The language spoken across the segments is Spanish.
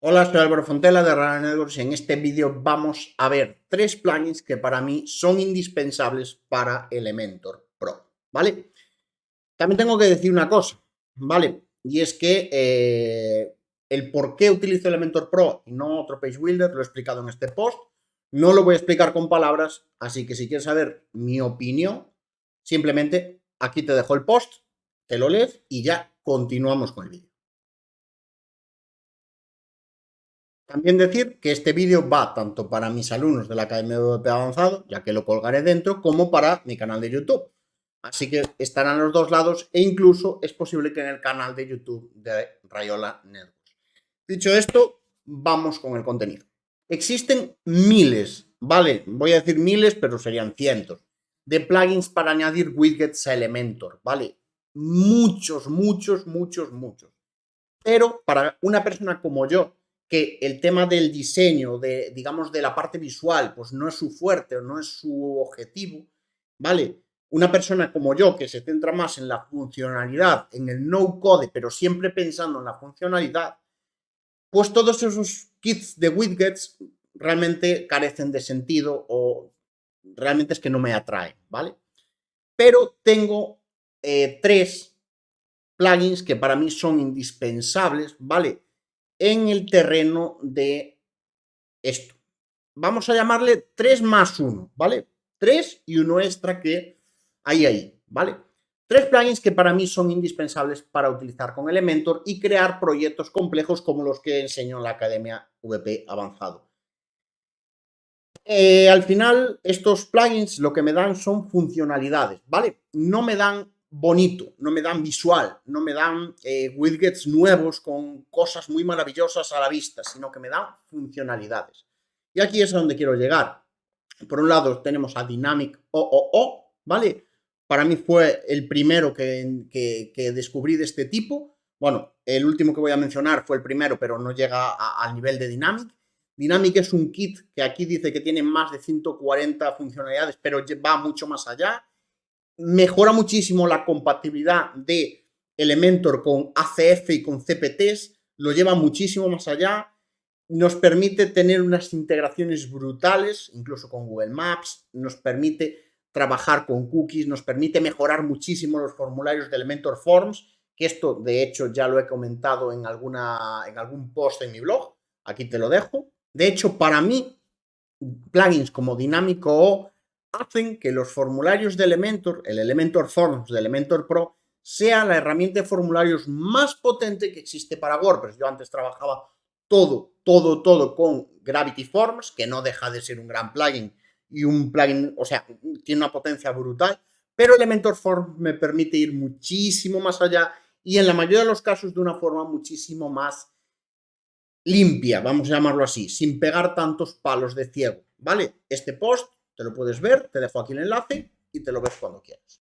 Hola, soy Álvaro Fontela de Rara Networks y en este vídeo vamos a ver tres plugins que para mí son indispensables para Elementor Pro, ¿vale? También tengo que decir una cosa, ¿vale? Y es que el por qué utilizo Elementor Pro y no otro Page Builder lo he explicado en este post. No lo voy a explicar con palabras, así que si quieres saber mi opinión, simplemente aquí te dejo el post, te lo lees y ya continuamos con el vídeo. También decir que este vídeo va tanto para mis alumnos de la Academia de WP Avanzado, ya que lo colgaré dentro, como para mi canal de YouTube. Así que estarán los dos lados e incluso es posible que en el canal de YouTube de Rayola Networks. Dicho esto, vamos con el contenido. Existen miles, ¿vale? Voy a decir miles, pero serían cientos, de plugins para añadir widgets a Elementor, ¿vale? Muchos, muchos, muchos, muchos. Pero para una persona como yo, que el tema del diseño, digamos, de la parte visual, pues no es su fuerte o no es su objetivo, ¿vale? Una persona como yo, que se centra más en la funcionalidad, en el no-code, pero siempre pensando en la funcionalidad, pues todos esos kits de widgets realmente carecen de sentido o realmente es que no me atraen, ¿vale? Pero tengo tres plugins que para mí son indispensables, ¿vale? En el terreno de esto. Vamos a llamarle 3 más 1, ¿vale? 3 y uno extra que hay ahí, ¿vale? Tres plugins que para mí son indispensables para utilizar con Elementor y crear proyectos complejos como los que enseño en la Academia VP Avanzado. Al final, estos plugins lo que me dan son funcionalidades, ¿vale? No me dan bonito, no me dan visual, no me dan widgets nuevos con cosas muy maravillosas a la vista, sino que me dan funcionalidades. Y aquí es a donde quiero llegar. Por un lado tenemos a Dynamic OOO, ¿vale? Para mí fue el primero que descubrí de este tipo. Bueno, el último que voy a mencionar fue el primero, pero no llega al nivel de Dynamic. Dynamic es un kit que aquí dice que tiene más de 140 funcionalidades, pero va mucho más allá. Mejora muchísimo la compatibilidad de Elementor con ACF y con CPTs, lo lleva muchísimo más allá. Nos permite tener unas integraciones brutales, incluso con Google Maps, nos permite trabajar con cookies, nos permite mejorar muchísimo los formularios de Elementor Forms, que esto de hecho ya lo he comentado en algún post en mi blog, aquí te lo dejo. De hecho, para mí, plugins como Dinámico O hacen que los formularios de Elementor, el Elementor Forms de Elementor Pro, sea la herramienta de formularios más potente que existe para WordPress. Yo antes trabajaba todo con Gravity Forms, que no deja de ser un gran plugin y un plugin, o sea, tiene una potencia brutal, pero Elementor Forms me permite ir muchísimo más allá y en la mayoría de los casos de una forma muchísimo más limpia, vamos a llamarlo así, sin pegar tantos palos de ciego, ¿vale? Este post te lo puedes ver, te dejo aquí el enlace y te lo ves cuando quieras.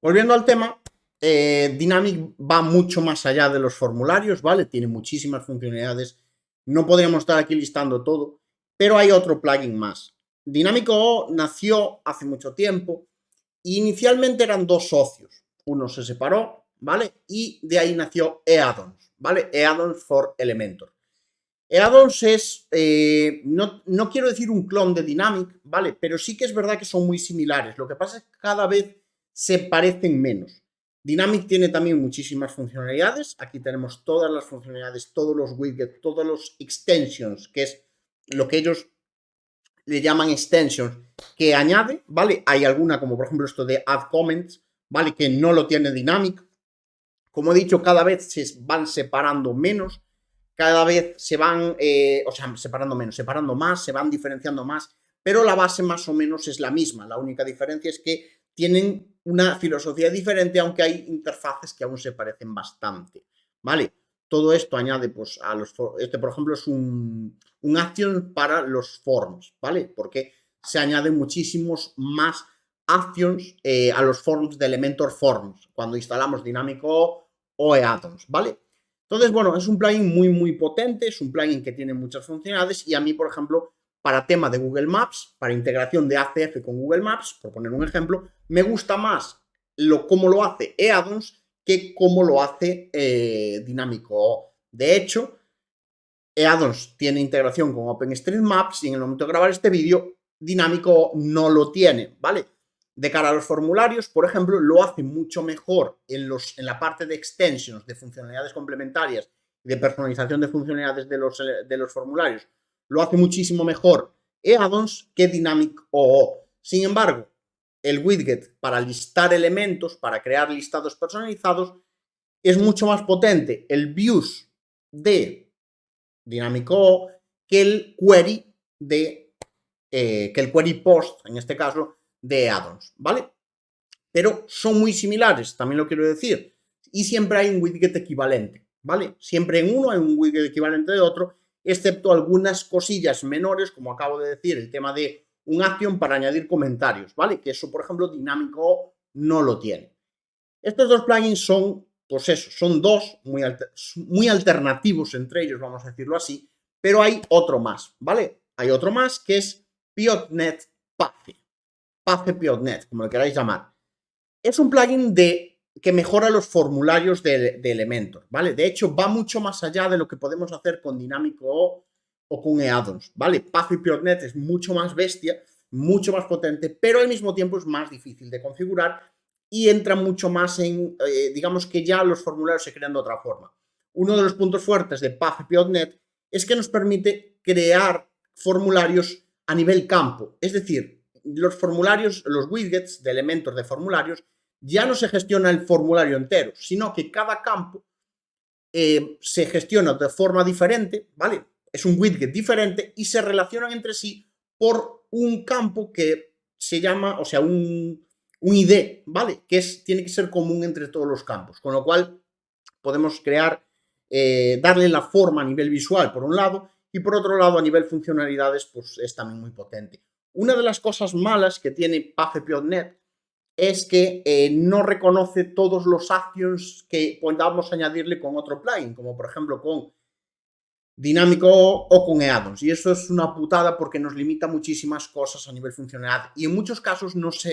Volviendo al tema, Dynamic va mucho más allá de los formularios, ¿vale? Tiene muchísimas funcionalidades. No podríamos estar aquí listando todo, pero hay otro plugin más. Dynamico O nació hace mucho tiempo e inicialmente eran dos socios. Uno se separó, ¿vale? Y de ahí nació eAddons, ¿vale? eAddons for Elementor. eAddons es, no quiero decir un clon de Dynamic, ¿vale? Pero sí que es verdad que son muy similares. Lo que pasa es que cada vez se parecen menos. Dynamic tiene también muchísimas funcionalidades. Aquí tenemos todas las funcionalidades, todos los widgets, todos los extensions, que es lo que ellos le llaman extensions, que añade, ¿vale? Hay alguna, como por ejemplo esto de add comments, ¿vale? Que no lo tiene Dynamic. Como he dicho, cada vez se van separando menos, cada vez se van, o sea, separando menos, separando más, se van diferenciando más, pero la base más o menos es la misma. La única diferencia es que tienen una filosofía diferente, aunque hay interfaces que aún se parecen bastante, ¿vale? Todo esto añade, pues, a los, este por ejemplo es un action para los forms, ¿vale? Porque se añaden muchísimos más actions a los forms de Elementor Forms cuando instalamos Dinámico o eAddons, ¿vale? Entonces, bueno, es un plugin muy potente, es un plugin que tiene muchas funcionalidades y a mí, por ejemplo, para tema de Google Maps, para integración de ACF con Google Maps, por poner un ejemplo, me gusta más cómo lo hace eAddons que como lo hace Dynamic.oo. De hecho, Addons tiene integración con OpenStreetMaps y en el momento de grabar este vídeo, Dynamic.oo no lo tiene, ¿vale? De cara a los formularios, por ejemplo, lo hace mucho mejor en la parte de extensions, de funcionalidades complementarias, de personalización de funcionalidades de los formularios. Lo hace muchísimo mejor Addons que Dynamic.oo. Sin embargo, el widget para listar elementos, para crear listados personalizados, es mucho más potente el views de Dynamic.oo que el query post, en este caso, de Addons, ¿vale? Pero son muy similares, también lo quiero decir, y siempre hay un widget equivalente, ¿vale? Siempre en uno hay un widget equivalente de otro, excepto algunas cosillas menores, como acabo de decir, el tema de un action para añadir comentarios, ¿vale? Que eso, por ejemplo, Dynamic.oo no lo tiene. Estos dos plugins son, pues eso, son dos muy alternativos entre ellos, vamos a decirlo así, pero hay otro más, ¿vale? Hay otro más que es Piotnet Path, Piotnet, como lo queráis llamar. Es un plugin que mejora los formularios de Elementor, ¿vale? De hecho, va mucho más allá de lo que podemos hacer con Dynamic.oo o con Addons, ¿vale? Piotnet es mucho más bestia, mucho más potente, pero al mismo tiempo es más difícil de configurar y entra mucho más en, digamos que ya los formularios se crean de otra forma. Uno de los puntos fuertes de Piotnet es que nos permite crear formularios a nivel campo, es decir, los formularios, los widgets de elementos de formularios, ya no se gestiona el formulario entero, sino que cada campo se gestiona de forma diferente, ¿vale? Es un widget diferente y se relacionan entre sí por un campo que se llama, o sea, un ID, ¿vale? Que tiene que ser común entre todos los campos, con lo cual podemos crear, darle la forma a nivel visual, por un lado, y por otro lado, a nivel funcionalidades, pues es también muy potente. Una de las cosas malas que tiene Piotnet es que no reconoce todos los actions que podamos añadirle con otro plugin, como por ejemplo con Dynamic.oo o con Addons. Y eso es una putada porque nos limita muchísimas cosas a nivel funcionalidad. Y en muchos casos nos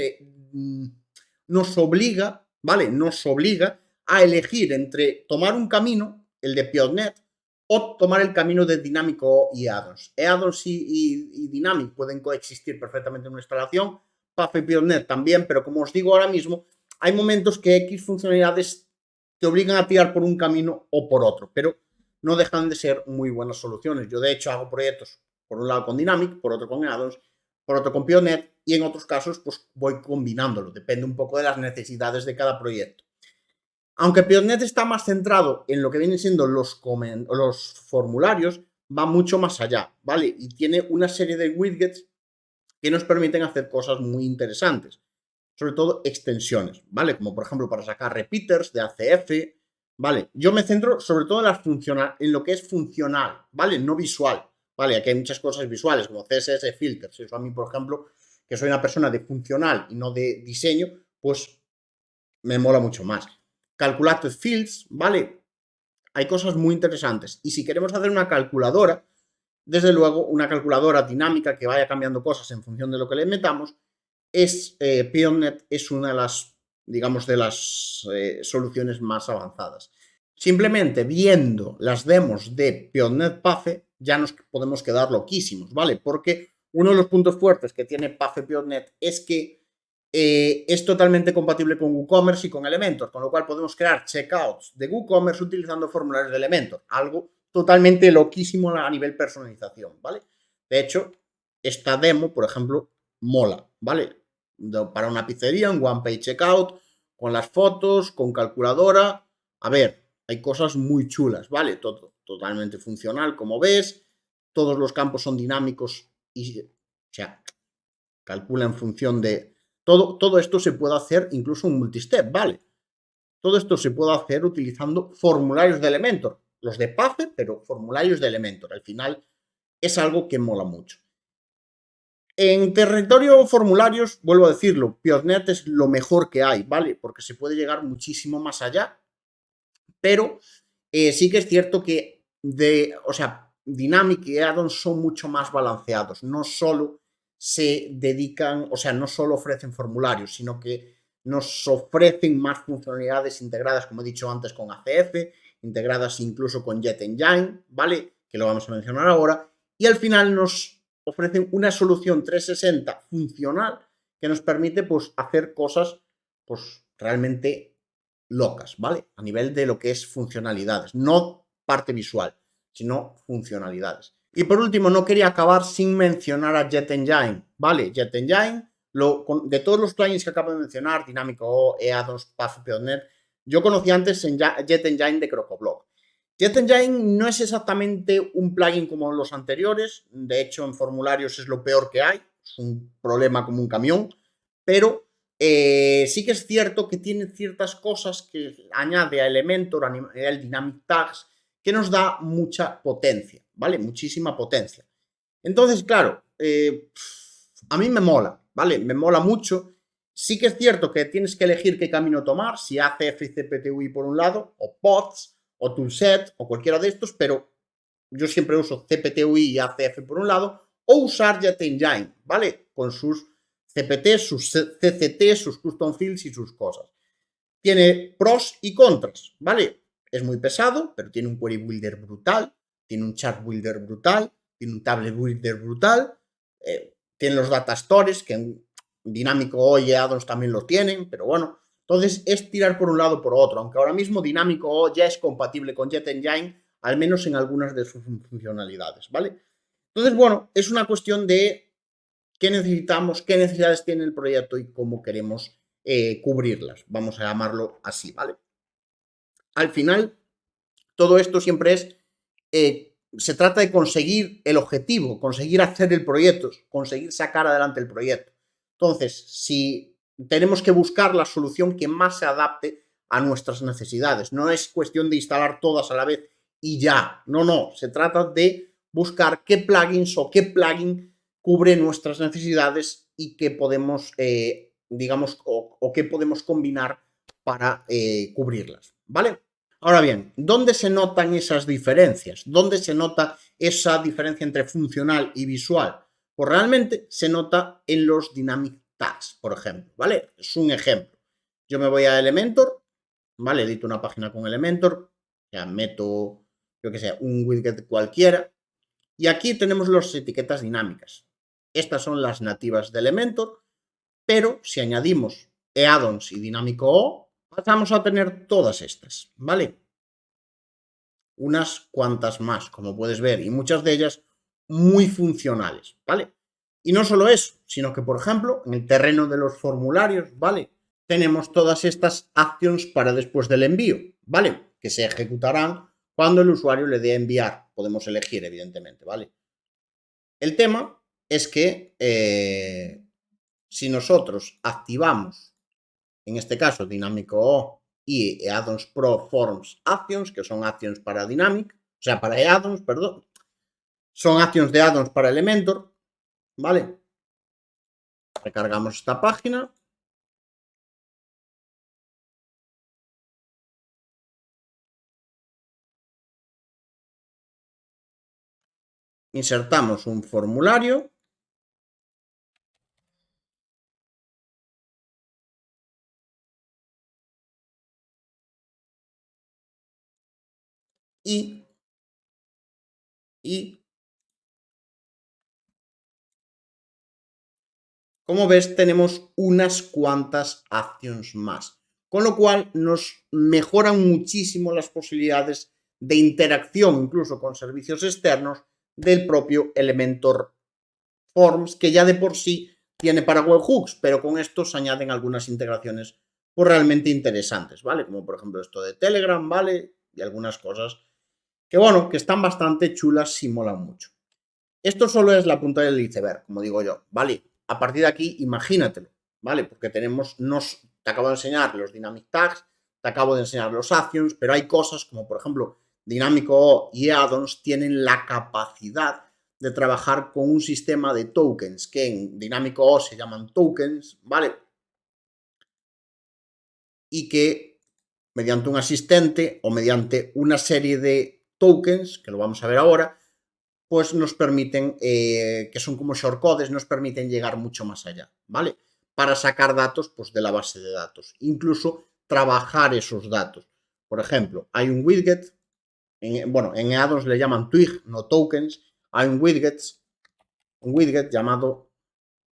obliga, ¿vale? Nos obliga a elegir entre tomar un camino, el de Piotnet, o tomar el camino de Dynamic.oo y Addons. Addons y Dynamic pueden coexistir perfectamente en una instalación, Puff y Piotnet también, pero como os digo ahora mismo, hay momentos que X funcionalidades te obligan a tirar por un camino o por otro, pero no dejan de ser muy buenas soluciones. Yo, de hecho, hago proyectos, por un lado con Dynamic, por otro con Addons, por otro con Piotnet, y en otros casos, pues voy combinándolo. Depende un poco de las necesidades de cada proyecto. Aunque Piotnet está más centrado en lo que vienen siendo los formularios, va mucho más allá, ¿vale? Y tiene una serie de widgets que nos permiten hacer cosas muy interesantes. Sobre todo extensiones, ¿vale? Como por ejemplo para sacar repeaters de ACF, ¿vale? Yo me centro sobre todo en lo que es funcional, ¿vale? No visual, ¿vale? Aquí hay muchas cosas visuales como CSS filters. Eso a mí, por ejemplo, que soy una persona de funcional y no de diseño, pues me mola mucho más. Calculated fields, ¿vale? Hay cosas muy interesantes. Y si queremos hacer una calculadora, desde luego una calculadora dinámica que vaya cambiando cosas en función de lo que le metamos, Piotnet es una de las, digamos, de las soluciones más avanzadas. Simplemente viendo las demos de Piotnet Path ya nos podemos quedar loquísimos, ¿vale? Porque uno de los puntos fuertes que tiene Path Piotnet es que es totalmente compatible con WooCommerce y con Elementor, con lo cual podemos crear checkouts de WooCommerce utilizando formularios de Elementor, algo totalmente loquísimo a nivel personalización, ¿vale? De hecho, esta demo, por ejemplo, mola, ¿vale? Para una pizzería, un one page checkout, con las fotos, con calculadora. A ver, hay cosas muy chulas, ¿vale? Todo totalmente funcional, como ves. Todos los campos son dinámicos y, o sea, calcula en función de... Todo esto se puede hacer incluso en multistep, ¿vale? Todo esto se puede hacer utilizando formularios de Elementor. Los de Path, pero formularios de Elementor. Al final es algo que mola mucho. En territorio formularios, vuelvo a decirlo, Piotnet es lo mejor que hay, ¿vale? Porque se puede llegar muchísimo más allá, pero sí que es cierto que Dynamic y Addons son mucho más balanceados, no solo se dedican, o sea, no solo ofrecen formularios, sino que nos ofrecen más funcionalidades integradas, como he dicho antes, con ACF, integradas incluso con Jet Engine, ¿vale? Que lo vamos a mencionar ahora. Y al final nos ofrecen una solución 360 funcional que nos permite, pues, hacer cosas, pues, realmente locas, ¿vale? A nivel de lo que es funcionalidades, no parte visual, sino funcionalidades. Y por último, no quería acabar sin mencionar a Jet Engine, ¿vale? Jet Engine, de todos los plugins que acabo de mencionar, Dynamic.o, EADOS, Puffy.net, yo conocí antes en Jet Engine de CrocoBlock. Jet Engine no es exactamente un plugin como los anteriores, de hecho en formularios es lo peor que hay, es un problema como un camión, pero sí que es cierto que tiene ciertas cosas que añade a Elementor, a nivel Dynamic Tags, que nos da mucha potencia, ¿vale? Muchísima potencia. Entonces, claro, a mí me mola, ¿vale? Me mola mucho. Sí que es cierto que tienes que elegir qué camino tomar, si ACF y CPTUI por un lado, o POTS, o Toolset, o cualquiera de estos, pero yo siempre uso CPTUI y ACF por un lado, o usar Jet Engine, ¿vale? Con sus CPT, sus CCT, sus custom fields y sus cosas. Tiene pros y contras, ¿vale? Es muy pesado, pero tiene un query builder brutal, tiene un chart builder brutal, tiene un table builder brutal, tiene los data stores, que en Dynamic.o y Addons también lo tienen, pero bueno, entonces es tirar por un lado o por otro, aunque ahora mismo Dynamic.o ya es compatible con Jet Engine, al menos en algunas de sus funcionalidades, ¿vale? Entonces, bueno, es una cuestión de qué necesitamos, qué necesidades tiene el proyecto y cómo queremos cubrirlas, vamos a llamarlo así, ¿vale? Al final, todo esto siempre se trata de conseguir el objetivo, conseguir hacer el proyecto, conseguir sacar adelante el proyecto. Entonces, si tenemos que buscar la solución que más se adapte a nuestras necesidades, no es cuestión de instalar todas a la vez y ya, no, se trata de buscar qué plugins o qué plugin cubre nuestras necesidades y qué podemos, digamos, o qué podemos combinar para cubrirlas, ¿vale? Ahora bien, ¿dónde se notan esas diferencias? ¿Dónde se nota esa diferencia entre funcional y visual? Pues realmente se nota en los Dynamic Tags, por ejemplo, ¿vale? Es un ejemplo. Yo me voy a Elementor, ¿vale? Edito una página con Elementor, ya meto, yo que sé, un widget cualquiera, y aquí tenemos las etiquetas dinámicas. Estas son las nativas de Elementor, pero si añadimos Addons y Dynamic.o, pasamos a tener todas estas, ¿vale? Unas cuantas más, como puedes ver, y muchas de ellas muy funcionales, ¿vale? Y no solo eso, sino que, por ejemplo, en el terreno de los formularios, ¿vale? Tenemos todas estas actions para después del envío, ¿vale? Que se ejecutarán cuando el usuario le dé a enviar. Podemos elegir, evidentemente, ¿vale? El tema es que si nosotros activamos, en este caso, Dynamic.o y Addons Pro Forms Actions, que son actions para Dynamic, o sea, para Addons, perdón, son actions de Addons para Elementor, ¿vale? Recargamos esta página. Insertamos un formulario. Y como ves, tenemos unas cuantas actions más, con lo cual nos mejoran muchísimo las posibilidades de interacción, incluso con servicios externos, del propio Elementor Forms, que ya de por sí tiene para webhooks, pero con esto se añaden algunas integraciones pues, realmente interesantes, ¿vale? Como por ejemplo esto de Telegram, ¿vale? Y algunas cosas que, bueno, que están bastante chulas y molan mucho. Esto solo es la punta del iceberg, como digo yo, ¿vale? A partir de aquí, imagínatelo, ¿vale? Porque tenemos, te acabo de enseñar los Dynamic Tags, te acabo de enseñar los Actions, pero hay cosas como, por ejemplo, Dynamic.o y Addons tienen la capacidad de trabajar con un sistema de tokens, que en Dynamic.o se llaman tokens, ¿vale? Y que mediante un asistente o mediante una serie de tokens, que lo vamos a ver ahora, pues nos permiten, que son como shortcodes, nos permiten llegar mucho más allá, ¿vale? para sacar datos pues, de la base de datos, incluso trabajar esos datos. Por ejemplo, hay un widget, en addons le llaman twig, no tokens, hay un widget llamado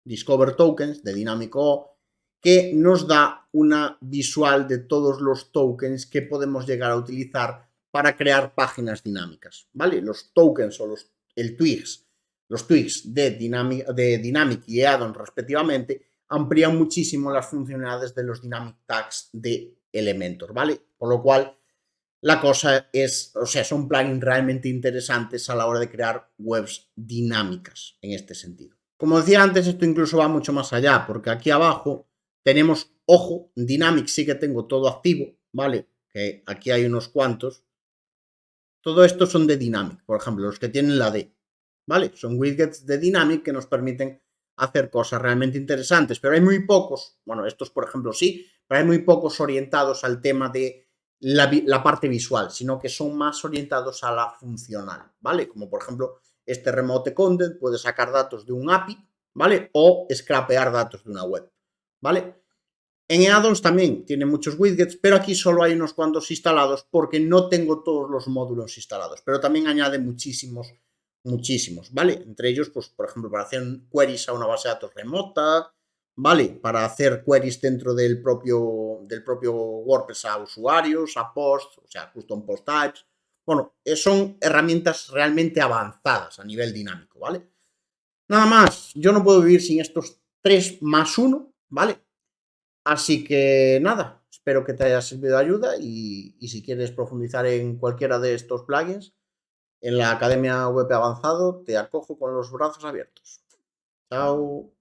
Discover Tokens de Dynamic.o que nos da una visual de todos los tokens que podemos llegar a utilizar para crear páginas dinámicas, ¿vale? Los tokens o los twigs de Dynamic y addon respectivamente amplían muchísimo las funcionalidades de los Dynamic Tags de Elementor, ¿vale? Por lo cual la cosa es, o sea, son plugins realmente interesantes a la hora de crear webs dinámicas en este sentido. Como decía antes, esto incluso va mucho más allá, porque aquí abajo tenemos, ojo, Dynamic sí que tengo todo activo, ¿vale? Que aquí hay unos cuantos. Todo esto son de Dynamic, por ejemplo, los que tienen la D, ¿vale? Son widgets de Dynamic que nos permiten hacer cosas realmente interesantes, pero hay muy pocos, bueno, estos por ejemplo sí, pero hay muy pocos orientados al tema de la parte visual, sino que son más orientados a la funcional, ¿vale? Como por ejemplo este Remote Content puede sacar datos de un API, ¿vale? O scrapear datos de una web, ¿vale? En addons también tiene muchos widgets, pero aquí solo hay unos cuantos instalados porque no tengo todos los módulos instalados, pero también añade muchísimos, ¿vale? Entre ellos, pues, por ejemplo, para hacer queries a una base de datos remota, ¿vale? Para hacer queries dentro del propio WordPress a usuarios, a posts, o sea, custom post types. Bueno, son herramientas realmente avanzadas a nivel dinámico, ¿vale? Nada más, yo no puedo vivir sin estos 3 más 1, ¿vale? Así que nada, espero que te haya servido de ayuda y si quieres profundizar en cualquiera de estos plugins, en la Academia Web Avanzado te acojo con los brazos abiertos. Chao.